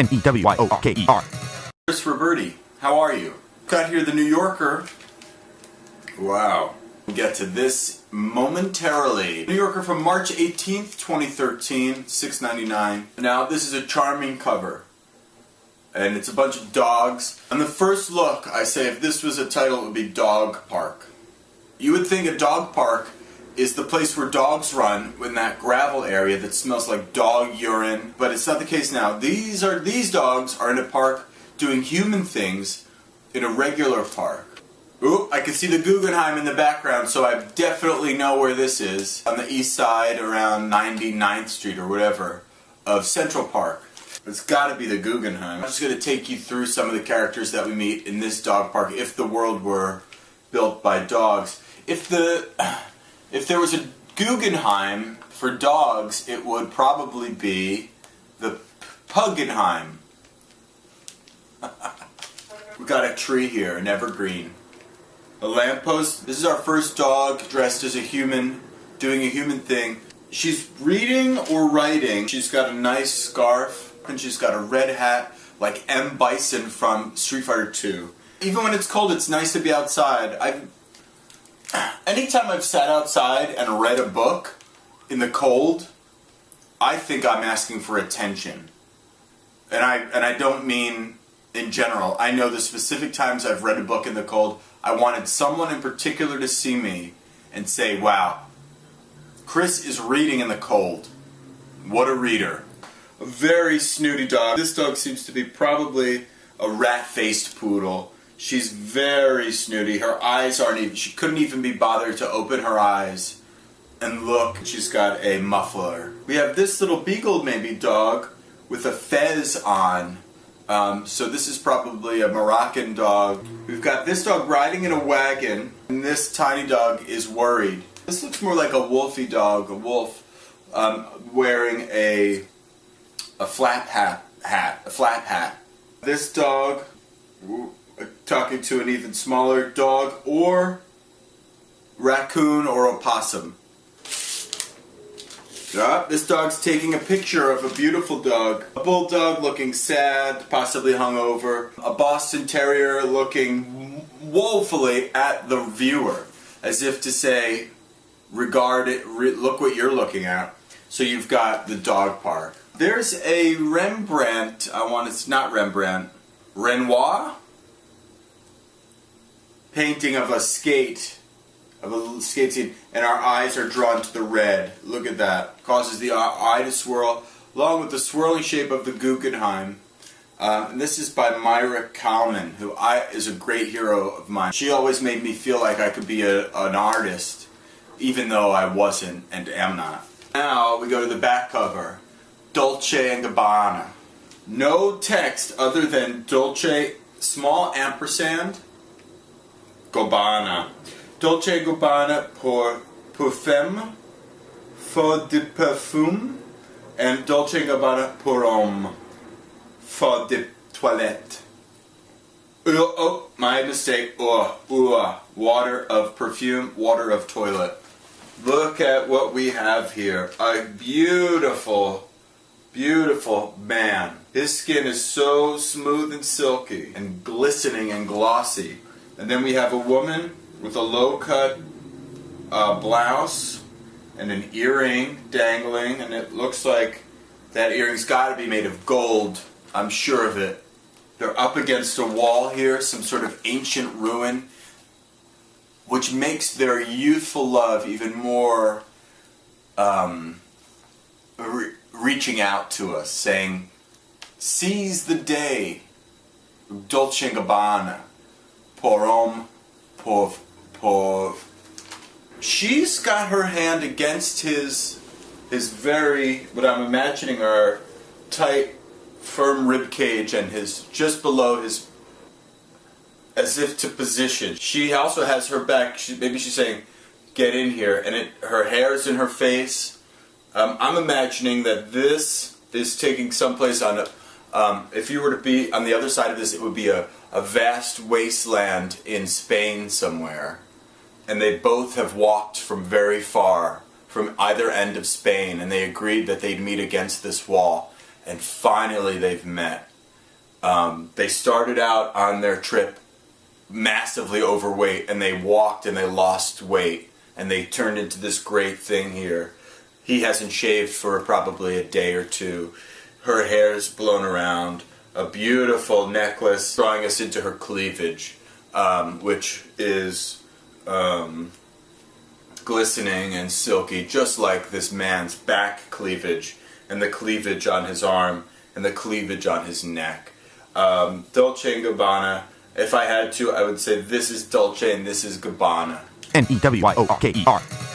N-E-W-Y-O-R-K-E-R. Chris Roberti, how are you? Got here the New Yorker. Wow. We'll get to this momentarily. New Yorker from March 18th, 2013, $6.99. Now, this is a charming cover. And it's a bunch of dogs. On the first look, I say if this was a title, it would be Dog Park. You would think a dog park is the place where dogs run in that gravel area that smells like dog urine, but it's not the case now. These dogs are in a park doing human things in a regular park. Ooh, I can see the Guggenheim in the background, so I definitely know where this is. On the east side, around 99th Street or whatever, of Central Park. It's got to be the Guggenheim. I'm just going to take you through some of the characters that we meet in this dog park if the world were built by dogs. If there was a Guggenheim for dogs, it would probably be the Puggenheim. We got a tree here, an evergreen. A lamppost. This is our first dog dressed as a human, doing a human thing. She's reading or writing. She's got a nice scarf, and she's got a red hat like M. Bison from Street Fighter 2. Even when it's cold, it's nice to be outside. Anytime I've sat outside and read a book in the cold, I think I'm asking for attention. And I don't mean in general. I know the specific times I've read a book in the cold, I wanted someone in particular to see me and say, wow, Chris is reading in the cold. What a reader. A very snooty dog. This dog seems to be probably a rat-faced poodle. She's very snooty. Her eyes aren't even, she couldn't even be bothered to open her eyes. And look, she's got a muffler. We have this little beagle maybe dog with a fez on. So this is probably a Moroccan dog. We've got this dog riding in a wagon, and this tiny dog is worried. This looks more like a wolfy dog, a wolf, wearing a flap hat. This dog, talking to an even smaller dog, or raccoon or opossum. This dog's taking a picture of a beautiful dog. A bulldog looking sad, possibly hungover. A Boston Terrier looking woefully at the viewer, as if to say, regard it, look what you're looking at. So you've got the dog park. There's a Rembrandt, it's not Rembrandt, Renoir? Painting of a skate scene, and our eyes are drawn to the red. Look at that. Causes the eye to swirl, along with the swirling shape of the Guggenheim. And this is by Myra Kalman, who is a great hero of mine. She always made me feel like I could be an artist, even though I wasn't and am not. Now we go to the back cover. Dolce & Gabbana. No text other than Dolce, small ampersand, Gabbana. Dolce & Gabbana pour femme, faux de parfum, and Dolce & Gabbana pour homme, faux de toilette. Oh, my mistake. Water of perfume, water of toilet. Look at what we have here. A beautiful, beautiful man. His skin is so smooth and silky and glistening and glossy. And then we have a woman with a low-cut blouse and an earring dangling, and it looks like that earring's got to be made of gold. I'm sure of it. They're up against a wall here, some sort of ancient ruin, which makes their youthful love even more reaching out to us, saying, seize the day, Dolce & Gabbana, pour homme, pour. She's got her hand against his very, what I'm imagining are tight, firm rib cage, and his just below his, as if to position. She also has her back. Maybe she's saying, "Get in here," and her hair's in her face. I'm imagining that this is taking someplace on a. If you were to be on the other side of this, it would be a vast wasteland in Spain somewhere. And they both have walked from very far, from either end of Spain, and they agreed that they'd meet against this wall, and finally they've met. They started out on their trip massively overweight, and they walked and they lost weight, and they turned into this great thing here. He hasn't shaved for probably a day or two. Her hair's blown around. A beautiful necklace drawing us into her cleavage, which is glistening and silky, just like this man's back cleavage, and the cleavage on his arm, and the cleavage on his neck. Dolce & Gabbana. If I had to, I would say this is Dolce and this is Gabbana. Newyorker.